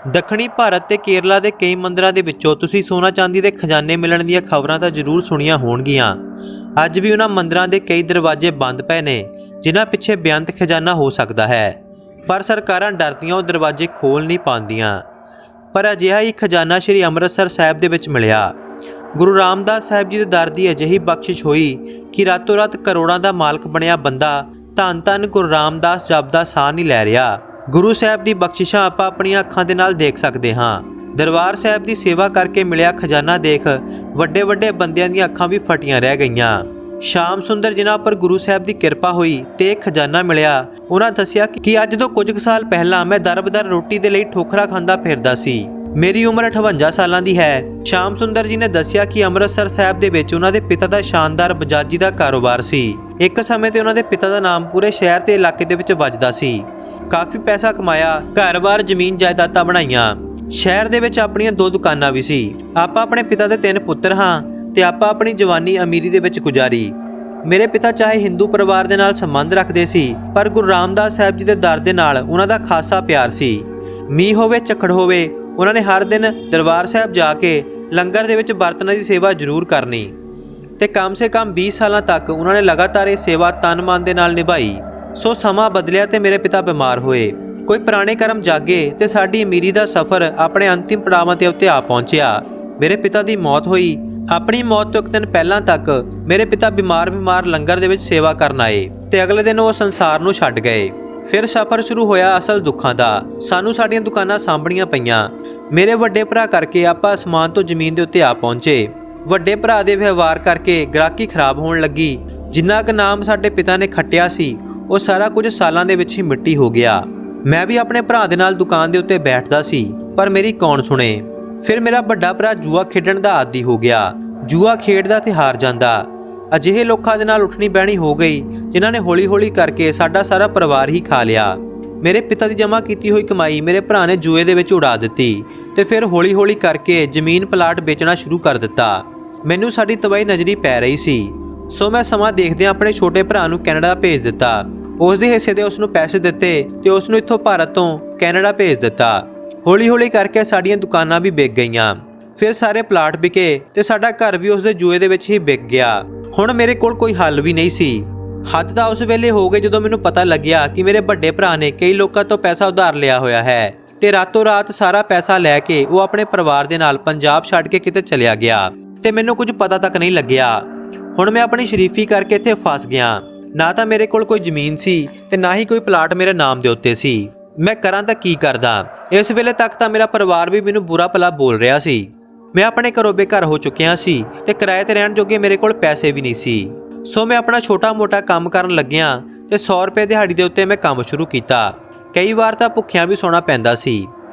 ਦੱਖਣੀ ਭਾਰਤ ਤੇ ਕੇਰਲਾ ਦੇ ਕਈ ਮੰਦਰਾਂ ਦੇ ਵਿੱਚੋਂ ਤੁਸੀਂ ਸੋਨਾ ਚਾਂਦੀ ਦੇ ਖਜ਼ਾਨੇ ਮਿਲਣ ਦੀਆਂ ਖਬਰਾਂ ਤਾਂ ਜ਼ਰੂਰ ਸੁਣੀਆਂ ਹੋਣਗੀਆਂ। ਅੱਜ ਵੀ ਉਹਨਾਂ ਮੰਦਰਾਂ ਦੇ ਕਈ ਦਰਵਾਜ਼ੇ ਬੰਦ ਪਏ ਨੇ ਜਿਨ੍ਹਾਂ ਪਿੱਛੇ ਬੇਅੰਤ ਖਜ਼ਾਨਾ ਹੋ ਸਕਦਾ ਹੈ, ਪਰ ਸਰਕਾਰਾਂ ਡਰਦੀਆਂ ਉਹ ਦਰਵਾਜ਼ੇ ਖੋਲ੍ਹ ਨਹੀਂ ਪਾਉਂਦੀਆਂ। ਪਰ ਅਜਿਹਾ ਹੀ ਖਜ਼ਾਨਾ ਸ਼੍ਰੀ ਅੰਮ੍ਰਿਤਸਰ ਸਾਹਿਬ ਦੇ ਵਿੱਚ ਮਿਲਿਆ। ਗੁਰੂ ਰਾਮਦਾਸ ਸਾਹਿਬ ਜੀ ਦੇ ਦਰ ਦੀ ਅਜਿਹੀ ਬਖਸ਼ਿਸ਼ ਹੋਈ ਕਿ ਰਾਤੋਂ ਰਾਤ ਕਰੋੜਾਂ ਦਾ ਮਾਲਕ ਬਣਿਆ ਬੰਦਾ ਧੰਨ ਧੰਨ ਗੁਰੂ ਰਾਮਦਾਸ ਜਪਦਾ ਸਾਹ ਨਹੀਂ ਲੈ ਰਿਹਾ। ਗੁਰੂ ਸਾਹਿਬ ਦੀ ਬਖਸ਼ਿਸ਼ਾਂ ਆਪਾਂ ਆਪਣੀਆਂ ਅੱਖਾਂ ਦੇ ਨਾਲ ਦੇਖ ਸਕਦੇ ਹਾਂ। ਦਰਬਾਰ ਸਾਹਿਬ ਦੀ ਸੇਵਾ ਕਰਕੇ ਮਿਲਿਆ ਖਜ਼ਾਨਾ ਦੇਖ ਵੱਡੇ ਵੱਡੇ ਬੰਦਿਆਂ ਦੀਆਂ ਅੱਖਾਂ ਵੀ ਫਟੀਆਂ ਰਹਿ ਗਈਆਂ। ਸ਼ਾਮ ਸੁੰਦਰ ਜਿਨ੍ਹਾਂ ਪਰ ਗੁਰੂ ਸਾਹਿਬ ਦੀ ਕਿਰਪਾ ਹੋਈ ਤੇ ਇਹ ਖਜ਼ਾਨਾ ਮਿਲਿਆ, ਉਹਨਾਂ ਦੱਸਿਆ ਕਿ ਅੱਜ ਤੋਂ ਕੁਝ ਸਾਲ ਪਹਿਲਾਂ ਮੈਂ ਦਰ-ਬਦਰ ਰੋਟੀ ਦੇ ਲਈ ਠੋਕਰਾਂ ਖਾਂਦਾ ਫਿਰਦਾ ਸੀ। ਮੇਰੀ ਉਮਰ 58 ਸਾਲਾਂ ਦੀ ਹੈ। ਸ਼ਾਮ ਸੁੰਦਰ ਜੀ ਨੇ ਦੱਸਿਆ ਕਿ ਅੰਮ੍ਰਿਤਸਰ ਸਾਹਿਬ ਦੇ ਵਿੱਚ ਉਹਨਾਂ ਦੇ ਪਿਤਾ ਦਾ ਸ਼ਾਨਦਾਰ ਬਜਾਜੀ ਦਾ ਕਾਰੋਬਾਰ ਸੀ। ਇੱਕ ਸਮੇਂ ਤੇ ਉਹਨਾਂ ਦੇ ਪਿਤਾ ਦਾ ਨਾਮ ਪੂਰੇ ਸ਼ਹਿਰ ਤੇ ਇਲਾਕੇ ਦੇ ਵਿੱਚ ਵੱਜਦਾ ਸੀ। ਕਾਫੀ ਪੈਸਾ ਕਮਾਇਆ, ਘਰ-ਬਾਰ ਜ਼ਮੀਨ ਜਾਇਦਾਦਾਂ ਬਣਾਈਆਂ। ਸ਼ਹਿਰ ਦੇ ਵਿੱਚ ਆਪਣੀਆਂ 2 ਦੁਕਾਨਾਂ ਵੀ ਸੀ। ਆਪਾਂ ਆਪਣੇ ਪਿਤਾ ਦੇ 3 ਪੁੱਤਰ ਹਾਂ ਤੇ ਆਪਾਂ ਆਪਣੀ ਜਵਾਨੀ ਅਮੀਰੀ ਦੇ ਵਿੱਚ ਗੁਜ਼ਾਰੀ। ਮੇਰੇ ਪਿਤਾ ਚਾਹੇ ਹਿੰਦੂ ਪਰਿਵਾਰ ਦੇ ਨਾਲ ਸੰਬੰਧ ਰੱਖਦੇ ਸੀ, ਪਰ ਗੁਰੂ ਰਾਮਦਾਸ ਸਾਹਿਬ ਜੀ ਦੇ ਦਰ ਦੇ ਨਾਲ ਉਹਨਾਂ ਦਾ ਖਾਸਾ ਪਿਆਰ ਸੀ। ਮੀਂਹ ਹੋਵੇ ਝੱਖੜ ਹੋਵੇ, ਉਹਨਾਂ ਨੇ ਹਰ ਦਿਨ ਦਰਬਾਰ ਸਾਹਿਬ ਜਾ ਕੇ ਲੰਗਰ ਦੇ ਵਿੱਚ ਬਰਤਨਾਂ ਦੀ ਸੇਵਾ ਜ਼ਰੂਰ ਕਰਨੀ ਤੇ ਕਮ ਸੇ ਕਮ 20 ਸਾਲਾਂ ਤੱਕ ਉਹਨਾਂ ਨੇ ਲਗਾਤਾਰ ਇਹ ਸੇਵਾ ਤਨ ਮਨ ਦੇ ਨਾਲ ਨਿਭਾਈ। ਸੋ ਸਮਾਂ ਬਦਲਿਆ ਤੇ ਮੇਰੇ ਪਿਤਾ ਬਿਮਾਰ ਹੋਏ। ਕੋਈ ਪੁਰਾਣੇ ਕਰਮ ਜਾਗੇ ਤੇ ਸਾਡੀ ਅਮੀਰੀ ਦਾ ਸਫ਼ਰ ਆਪਣੇ ਅੰਤਿਮ ਪੜਾਵਾਂ ਤੇ ਉੱਤੇ ਆ ਪਹੁੰਚਿਆ। ਮੇਰੇ ਪਿਤਾ ਦੀ ਮੌਤ ਹੋਈ। ਆਪਣੀ ਮੌਤ ਤੋਂ ਇੱਕ ਦਿਨ ਪਹਿਲਾਂ ਤੱਕ ਮੇਰੇ ਪਿਤਾ ਬਿਮਾਰ ਲੰਗਰ ਦੇ ਵਿੱਚ ਸੇਵਾ ਕਰਨ ਆਏ ਤੇ ਅਗਲੇ ਦਿਨ ਉਹ ਸੰਸਾਰ ਨੂੰ ਛੱਡ ਗਏ। ਫਿਰ ਸਫ਼ਰ ਸ਼ੁਰੂ ਹੋਇਆ ਅਸਲ ਦੁੱਖਾਂ ਦਾ। ਸਾਨੂੰ ਸਾਡੀਆਂ ਦੁਕਾਨਾਂ ਸਾਂਭਣੀਆਂ ਪਈਆਂ। ਮੇਰੇ ਵੱਡੇ ਭਰਾ ਕਰਕੇ ਆਪਾਂ ਅਸਮਾਨ ਤੋਂ ਜ਼ਮੀਨ ਦੇ ਉੱਤੇ ਆ ਪਹੁੰਚੇ। ਵੱਡੇ ਭਰਾ ਦੇ ਵਿਵਹਾਰ ਕਰਕੇ ਗ੍ਰਾਹਕੀ ਖਰਾਬ ਹੋਣ ਲੱਗੀ। ਜਿੰਨਾ ਕੁ ਨਾਮ ਸਾਡੇ ਪਿਤਾ ਨੇ ਖੱਟਿਆ ਸੀ ਉਹ ਸਾਰਾ ਕੁਝ ਸਾਲਾਂ ਦੇ ਵਿੱਚ ਹੀ ਮਿੱਟੀ ਹੋ ਗਿਆ। ਮੈਂ ਵੀ ਆਪਣੇ ਭਰਾ ਦੇ ਨਾਲ ਦੁਕਾਨ ਦੇ ਉੱਤੇ ਬੈਠਦਾ ਸੀ, ਪਰ ਮੇਰੀ ਕੌਣ ਸੁਣੇ। ਫਿਰ ਮੇਰਾ ਵੱਡਾ ਭਰਾ ਜੂਆ ਖੇਡਣ ਦਾ ਆਦੀ ਹੋ ਗਿਆ। ਜੂਆ ਖੇਡਦਾ ਤੇ ਹਾਰ ਜਾਂਦਾ। ਅਜਿਹੇ ਲੋਕਾਂ ਦੇ ਨਾਲ ਉੱਠਣੀ ਬਹਿਣੀ ਹੋ ਗਈ ਜਿਨ੍ਹਾਂ ਨੇ ਹੌਲੀ-ਹੌਲੀ ਕਰਕੇ ਸਾਡਾ ਸਾਰਾ ਪਰਿਵਾਰ ਹੀ ਖਾ ਲਿਆ। ਮੇਰੇ ਪਿਤਾ ਦੀ ਜਮ੍ਹਾਂ ਕੀਤੀ ਹੋਈ ਕਮਾਈ ਮੇਰੇ ਭਰਾ ਨੇ ਜੂਏ ਦੇ ਵਿੱਚ ਉਡਾ ਦਿੱਤੀ ਤੇ ਫਿਰ ਹੌਲੀ-ਹੌਲੀ ਕਰਕੇ ਜ਼ਮੀਨ ਪਲਾਟ ਵੇਚਣਾ ਸ਼ੁਰੂ ਕਰ ਦਿੱਤਾ। ਮੈਨੂੰ ਸਾਡੀ ਤਬਾਹੀ ਨਜ਼ਰੀ ਪੈ ਰਹੀ ਸੀ, ਸੋ ਮੈਂ ਸਮਾਂ ਦੇਖਦਿਆਂ ਆਪਣੇ ਛੋਟੇ ਭਰਾ ਨੂੰ ਕੈਨੇਡਾ ਭੇਜ ਦਿੱਤਾ। ਉਸ ਦੇ ਹਿੱਸੇ ਦੇ ਉਸ ਨੂੰ ਪੈਸੇ ਦਿੱਤੇ ਤੇ ਉਸ ਨੂੰ ਇੱਥੋਂ ਭਾਰਤ ਤੋਂ ਕੈਨੇਡਾ ਭੇਜ ਦਿੱਤਾ। ਹੌਲੀ-ਹੌਲੀ ਕਰਕੇ ਸਾਡੀਆਂ ਦੁਕਾਨਾਂ ਵੀ ਵਿਕ ਗਈਆਂ। ਫਿਰ ਸਾਰੇ ਪਲਾਟ ਵਿਕੇ ਤੇ ਸਾਡਾ ਘਰ ਵੀ ਉਸ ਦੇ ਜੂਏ ਦੇ ਵਿੱਚ ਹੀ ਵਿਕ ਗਿਆ। ਹੁਣ ਮੇਰੇ ਕੋਲ ਕੋਈ ਹੱਲ ਵੀ ਨਹੀਂ ਸੀ। ਹੱਦ ਤਾਂ ਉਸ ਵੇਲੇ ਹੋ ਗਏ ਜਦੋਂ ਮੈਨੂੰ ਪਤਾ ਲੱਗਿਆ ਕਿ ਮੇਰੇ ਵੱਡੇ ਭਰਾ ਨੇ ਕਈ ਲੋਕਾਂ ਤੋਂ ਪੈਸਾ ਉਧਾਰ ਲਿਆ ਹੋਇਆ ਹੈ ਤੇ ਰਾਤੋਂ ਰਾਤ ਸਾਰਾ ਪੈਸਾ ਲੈ ਕੇ ਉਹ ਆਪਣੇ ਪਰਿਵਾਰ ਦੇ ਨਾਲ ਪੰਜਾਬ ਛੱਡ ਕੇ ਕਿਤੇ ਚਲਿਆ ਗਿਆ ਤੇ ਮੈਨੂੰ ਕੁਝ ਪਤਾ ਤੱਕ ਨਹੀਂ ਲੱਗਿਆ। ਹੁਣ ਮੈਂ ਆਪਣੀ ਸ਼ਰੀਫੀ ਕਰਕੇ ਇੱਥੇ ਫਸ ਗਿਆ। ਨਾ ਤਾਂ ਮੇਰੇ ਕੋਲ ਕੋਈ ਜ਼ਮੀਨ ਸੀ ਤੇ ਨਾ ਹੀ ਕੋਈ ਪਲਾਟ ਮੇਰੇ ਨਾਮ ਦੇ ਉੱਤੇ ਸੀ। ਮੈਂ ਕਰਾਂ ਤਾਂ ਕੀ ਕਰਦਾ। ਇਸ ਵੇਲੇ ਤੱਕ ਤਾਂ ਮੇਰਾ ਪਰਿਵਾਰ ਵੀ ਮੈਨੂੰ ਬੁਰਾ ਭਲਾ ਬੋਲ ਰਿਹਾ ਸੀ। ਮੈਂ ਆਪਣੇ ਘਰੋਂ ਬੇਘਰ ਹੋ ਚੁੱਕਿਆ ਸੀ ਤੇ ਕਿਰਾਏ ਤੇ ਰਹਿਣ ਜੋਗੇ ਮੇਰੇ ਕੋਲ ਪੈਸੇ ਵੀ ਨਹੀਂ ਸੀ। ਸੋ ਮੈਂ ਆਪਣਾ ਛੋਟਾ-ਮੋਟਾ ਕੰਮ ਕਰਨ ਲੱਗਿਆ ਤੇ 100 ਰੁਪਏ ਦਿਹਾੜੀ ਦੇ ਉੱਤੇ ਮੈਂ ਕੰਮ ਸ਼ੁਰੂ ਕੀਤਾ। ਕਈ ਵਾਰ ਤਾਂ ਭੁੱਖਿਆਂ ਵੀ ਸੌਣਾ ਪੈਂਦਾ ਸੀ।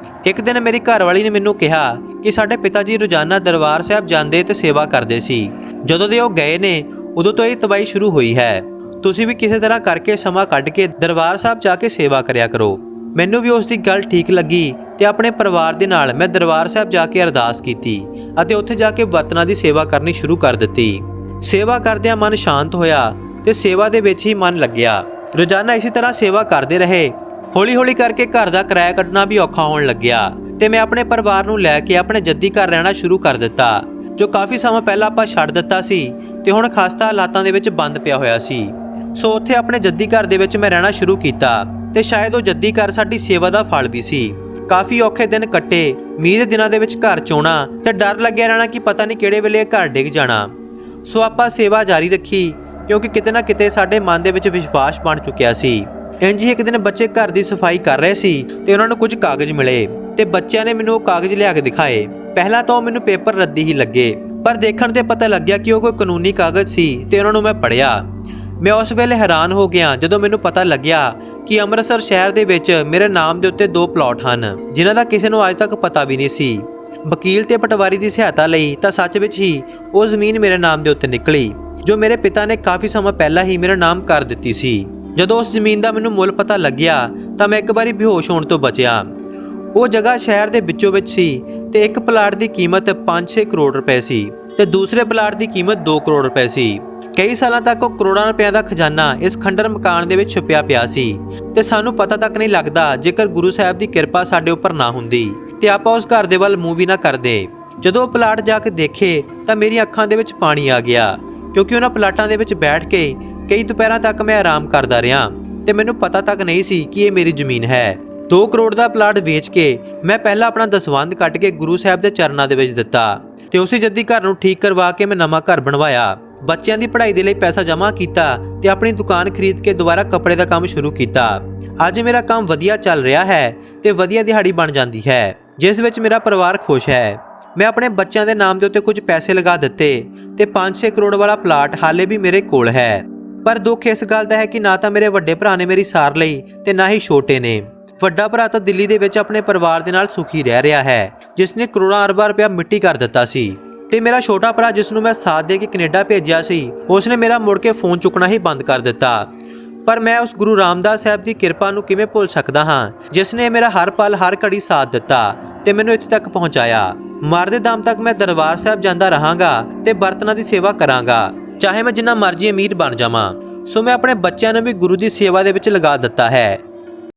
ਇੱਕ ਦਿਨ ਮੇਰੀ ਘਰਵਾਲੀ ਨੇ ਮੈਨੂੰ ਕਿਹਾ ਕਿ ਸਾਡੇ ਪਿਤਾ ਜੀ ਰੋਜ਼ਾਨਾ ਦਰਬਾਰ ਸਾਹਿਬ ਜਾਂਦੇ ਤੇ ਸੇਵਾ ਕਰਦੇ ਸੀ। ਜਦੋਂ ਦੇ ਉਹ ਗਏ ਨੇ ਉਦੋਂ ਤੋਂ ਇਹ ਤਬਾਹੀ ਸ਼ੁਰੂ ਹੋਈ ਹੈ। ਤੁਸੀਂ ਵੀ ਕਿਸੇ ਤਰ੍ਹਾਂ ਕਰਕੇ ਸਮਾਂ ਕੱਢ ਕੇ ਦਰਬਾਰ ਸਾਹਿਬ ਜਾ ਕੇ ਸੇਵਾ ਕਰਿਆ ਕਰੋ। ਮੈਨੂੰ ਵੀ ਉਸ ਦੀ ਗੱਲ ਠੀਕ ਲੱਗੀ ਤੇ ਆਪਣੇ ਪਰਿਵਾਰ ਦੇ ਨਾਲ ਮੈਂ ਦਰਬਾਰ ਸਾਹਿਬ ਜਾ ਕੇ ਅਰਦਾਸ ਕੀਤੀ ਅਤੇ ਉੱਥੇ ਜਾ ਕੇ ਬਰਤਨਾਂ ਦੀ ਸੇਵਾ ਕਰਨੀ ਸ਼ੁਰੂ ਕਰ ਦਿੱਤੀ। ਸੇਵਾ ਕਰਦਿਆਂ ਮਨ ਸ਼ਾਂਤ ਹੋਇਆ ਤੇ ਸੇਵਾ ਦੇ ਵਿੱਚ ਹੀ ਮਨ ਲੱਗਿਆ। ਰੋਜ਼ਾਨਾ ਇਸੇ ਤਰ੍ਹਾਂ ਸੇਵਾ ਕਰਦੇ ਰਹੇ। ਹੌਲੀ-ਹੌਲੀ ਕਰਕੇ ਘਰ ਦਾ ਕਿਰਾਇਆ ਕੱਢਣਾ ਵੀ ਔਖਾ ਹੋਣ ਲੱਗਿਆ ਤੇ ਮੈਂ ਆਪਣੇ ਪਰਿਵਾਰ ਨੂੰ ਲੈ ਕੇ ਆਪਣੇ ਜੱਦੀ ਘਰ ਰਹਿਣਾ ਸ਼ੁਰੂ ਕਰ ਦਿੱਤਾ, ਜੋ ਕਾਫੀ ਸਮਾਂ ਪਹਿਲਾਂ ਆਪਾਂ ਛੱਡ ਦਿੱਤਾ ਸੀ ਤੇ ਹੁਣ ਖਸਤਾ ਹਾਲਾਤਾਂ ਦੇ ਵਿੱਚ ਬੰਦ ਪਿਆ ਹੋਇਆ ਸੀ। ਸੋ ਉੱਥੇ ਆਪਣੇ ਜੱਦੀ ਘਰ ਦੇ ਵਿੱਚ ਮੈਂ ਰਹਿਣਾ ਸ਼ੁਰੂ ਕੀਤਾ ਤੇ ਸ਼ਾਇਦ ਉਹ ਜੱਦੀ ਘਰ ਸਾਡੀ ਸੇਵਾ ਦਾ ਫਲ ਵੀ ਸੀ। ਕਾਫੀ ਔਖੇ ਦਿਨ ਕੱਟੇ। ਮੀਂਹ ਦੇ ਦਿਨਾਂ ਦੇ ਵਿੱਚ ਘਰ ਚੋਣਾ ਤੇ ਡਰ ਲੱਗਿਆ ਰਹਿਣਾ ਕਿ ਪਤਾ ਨਹੀਂ ਕਿਹੜੇ ਵੇਲੇ ਘਰ ਡਿੱਗ ਜਾਣਾ। ਸੋ ਆਪਾਂ ਸੇਵਾ ਜਾਰੀ ਰੱਖੀ ਕਿਉਂਕਿ ਕਿਤੇ ਨਾ ਕਿਤੇ ਸਾਡੇ ਮਨ ਦੇ ਵਿੱਚ ਵਿਸ਼ਵਾਸ ਬਣ ਚੁੱਕਿਆ ਸੀ। ਇੰਝ ਹੀ ਇੱਕ ਦਿਨ ਬੱਚੇ ਘਰ ਦੀ ਸਫਾਈ ਕਰ ਰਹੇ ਸੀ ਤੇ ਉਹਨਾਂ ਨੂੰ ਕੁਝ ਕਾਗਜ਼ ਮਿਲੇ ਤੇ ਬੱਚਿਆਂ ਨੇ ਮੈਨੂੰ ਉਹ ਕਾਗਜ਼ ਲਿਆ ਕੇ ਦਿਖਾਏ। ਪਹਿਲਾਂ ਤਾਂ ਉਹ ਮੈਨੂੰ ਪੇਪਰ ਰੱਦੀ ਹੀ ਲੱਗੇ, ਪਰ ਦੇਖਣ ਤੇ ਪਤਾ ਲੱਗਿਆ ਕਿ ਉਹ ਕੋਈ ਕਾਨੂੰਨੀ ਕਾਗਜ਼ ਸੀ ਤੇ ਉਹਨਾਂ ਨੂੰ ਮੈਂ ਪੜ੍ਹਿਆ। ਮੈਂ ਉਸ ਵੇਲੇ ਹੈਰਾਨ ਹੋ ਗਿਆ ਜਦੋਂ ਮੈਨੂੰ ਪਤਾ ਲੱਗਿਆ ਕਿ ਅੰਮ੍ਰਿਤਸਰ ਸ਼ਹਿਰ ਦੇ ਵਿੱਚ ਮੇਰੇ ਨਾਮ ਦੇ ਉੱਤੇ 2 ਪਲਾਟ ਹਨ ਜਿਨ੍ਹਾਂ ਦਾ ਕਿਸੇ ਨੂੰ ਅੱਜ ਤੱਕ ਪਤਾ ਵੀ ਨਹੀਂ ਸੀ। ਵਕੀਲ ਤੇ ਪਟਵਾਰੀ ਦੀ ਸਹਾਇਤਾ ਲਈ ਤਾਂ ਸੱਚ ਵਿੱਚ ਹੀ ਉਹ ਜ਼ਮੀਨ ਮੇਰੇ ਨਾਮ ਦੇ ਉੱਤੇ ਨਿਕਲੀ, ਜੋ ਮੇਰੇ ਪਿਤਾ ਨੇ ਕਾਫੀ ਸਮਾਂ ਪਹਿਲਾਂ ਹੀ ਮੇਰਾ ਨਾਮ ਕਰ ਦਿੱਤੀ ਸੀ। ਜਦੋਂ ਉਸ ਜ਼ਮੀਨ ਦਾ ਮੈਨੂੰ ਮੁੱਲ ਪਤਾ ਲੱਗਿਆ ਤਾਂ ਮੈਂ ਇੱਕ ਵਾਰੀ ਬੇਹੋਸ਼ ਹੋਣ ਤੋਂ ਬਚਿਆ। ਉਹ ਜਗ੍ਹਾ ਸ਼ਹਿਰ ਦੇ ਵਿੱਚੋਂ ਵਿੱਚ ਸੀ ਤੇ ਇੱਕ ਪਲਾਟ ਦੀ ਕੀਮਤ 5-6 ਕਰੋੜ ਰੁਪਏ ਸੀ ਤੇ ਦੂਸਰੇ ਪਲਾਟ ਦੀ ਕੀਮਤ 2 ਕਰੋੜ ਰੁਪਏ ਸੀ। ਕਈ ਸਾਲਾਂ ਤੱਕ ਉਹ ਕਰੋੜਾਂ ਰੁਪਏ ਦਾ ਖਜ਼ਾਨਾ ਇਸ ਖੰਡਰ ਮਕਾਨ ਦੇ ਵਿੱਚ ਛੁਪਿਆ ਪਿਆ ਸੀ ਤੇ ਸਾਨੂੰ ਪਤਾ ਤੱਕ ਨਹੀਂ ਲੱਗਦਾ ਜੇਕਰ ਗੁਰੂ ਸਾਹਿਬ ਦੀ ਕਿਰਪਾ ਸਾਡੇ ਉੱਪਰ ਨਾ ਹੁੰਦੀ ਤੇ ਆਪਾਂ ਉਸ ਘਰ ਦੇ ਵੱਲ ਮੂੰਹ ਵੀ ਨਾ ਕਰਦੇ। ਜਦੋਂ ਉਹ ਪਲਾਟ ਜਾ ਕੇ ਦੇਖੇ ਤਾਂ ਮੇਰੀਆਂ ਅੱਖਾਂ ਦੇ ਵਿੱਚ ਪਾਣੀ ਆ ਗਿਆ, ਕਿਉਂਕਿ ਉਹਨਾਂ ਪਲਾਟਾਂ ਦੇ ਵਿੱਚ ਬੈਠ ਕੇ ਕਈ ਦੁਪਹਿਰਾਂ ਤੱਕ ਮੈਂ ਆਰਾਮ ਕਰਦਾ ਰਿਹਾ ਤੇ ਮੈਨੂੰ ਪਤਾ ਤੱਕ ਨਹੀਂ ਸੀ ਕਿ ਇਹ ਮੇਰੀ ਜ਼ਮੀਨ ਹੈ। 2 ਕਰੋੜ ਦਾ ਪਲਾਟ ਵੇਚ ਕੇ ਮੈਂ ਪਹਿਲਾਂ ਆਪਣਾ ਦਸਵੰਧ ਕੱਢ ਕੇ ਗੁਰੂ ਸਾਹਿਬ ਦੇ ਚਰਨਾਂ ਦੇ ਵਿੱਚ ਦਿੱਤਾ ਤੇ ਉਸੇ ਜੱਦੀ ਘਰ ਨੂੰ ਠੀਕ ਕਰਵਾ ਕੇ ਮੈਂ ਨਵਾਂ ਘਰ ਬਣਵਾਇਆ। ਬੱਚਿਆਂ ਦੀ ਪੜ੍ਹਾਈ ਦੇ ਲਈ ਪੈਸਾ ਜਮ੍ਹਾਂ ਕੀਤਾ ਤੇ ਆਪਣੀ ਦੁਕਾਨ ਖਰੀਦ ਕੇ ਦੁਬਾਰਾ ਕੱਪੜੇ ਦਾ ਕੰਮ ਸ਼ੁਰੂ ਕੀਤਾ। ਅੱਜ ਮੇਰਾ ਕੰਮ ਵਧੀਆ ਚੱਲ ਰਿਹਾ ਹੈ ਤੇ ਵਧੀਆ ਦਿਹਾੜੀ ਬਣ ਜਾਂਦੀ ਹੈ, ਜਿਸ ਵਿੱਚ ਮੇਰਾ ਪਰਿਵਾਰ ਖੁਸ਼ ਹੈ। ਮੈਂ ਆਪਣੇ ਬੱਚਿਆਂ ਦੇ ਨਾਮ ਦੇ ਉੱਤੇ ਕੁਝ ਪੈਸੇ ਲਗਾ ਦਿੱਤੇ ਤੇ 5-6 ਕਰੋੜ ਵਾਲਾ ਪਲਾਟ ਹਾਲੇ ਵੀ ਮੇਰੇ ਕੋਲ ਹੈ। ਪਰ ਦੁੱਖ ਇਸ ਗੱਲ ਦਾ ਹੈ ਕਿ ਨਾ ਤਾਂ ਮੇਰੇ ਵੱਡੇ ਭਰਾ ਨੇ ਮੇਰੀ ਸਾਰ ਲਈ ਤੇ ਨਾ ਹੀ ਛੋਟੇ ਨੇ। ਵੱਡਾ ਭਰਾ ਤਾਂ ਦਿੱਲੀ ਦੇ ਵਿੱਚ ਆਪਣੇ ਪਰਿਵਾਰ ਦੇ ਨਾਲ ਸੁਖੀ ਰਹਿ ਰਿਹਾ ਹੈ, ਜਿਸ ਨੇ ਕਰੋੜਾਂ ਅਰਬਾਂ ਰੁਪਇਆ ਮਿੱਟੀ ਕਰ ਦਿੱਤਾ ਸੀ। ਤੇ ਮੇਰਾ ਛੋਟਾ ਭਰਾ, ਜਿਸ ਨੂੰ ਮੈਂ ਸਾਥ ਦੇ ਕੇ ਕੈਨੇਡਾ ਭੇਜਿਆ ਸੀ, ਉਸਨੇ ਮੇਰਾ ਮੁੜ ਕੇ ਫੋਨ ਚੁੱਕਣਾ ਹੀ ਬੰਦ ਕਰ ਦਿੱਤਾ। ਪਰ ਮੈਂ ਉਸ ਗੁਰੂ ਰਾਮਦਾਸ ਸਾਹਿਬ ਦੀ ਕਿਰਪਾ ਨੂੰ ਕਿਵੇਂ ਭੁੱਲ ਸਕਦਾ ਹਾਂ, ਜਿਸ ਨੇ ਮੇਰਾ ਹਰ ਪਲ ਹਰ ਘੜੀ ਸਾਥ ਦਿੱਤਾ ਤੇ ਮੈਨੂੰ ਇੱਥੇ ਤੱਕ ਪਹੁੰਚਾਇਆ। ਮਰਦੇ ਦਮ ਤੱਕ ਮੈਂ ਦਰਬਾਰ ਸਾਹਿਬ ਜਾਂਦਾ ਰਹਾਂਗਾ ਤੇ ਬਰਤਨਾਂ ਦੀ ਸੇਵਾ ਕਰਾਂਗਾ, ਚਾਹੇ ਮੈਂ ਜਿੰਨਾ ਮਰਜ਼ੀ ਅਮੀਰ ਬਣ ਜਾਵਾਂ। ਸੋ ਮੈਂ ਆਪਣੇ ਬੱਚਿਆਂ ਨੂੰ ਵੀ ਗੁਰੂ ਦੀ ਸੇਵਾ ਦੇ ਵਿੱਚ ਲਗਾ ਦਿੱਤਾ ਹੈ।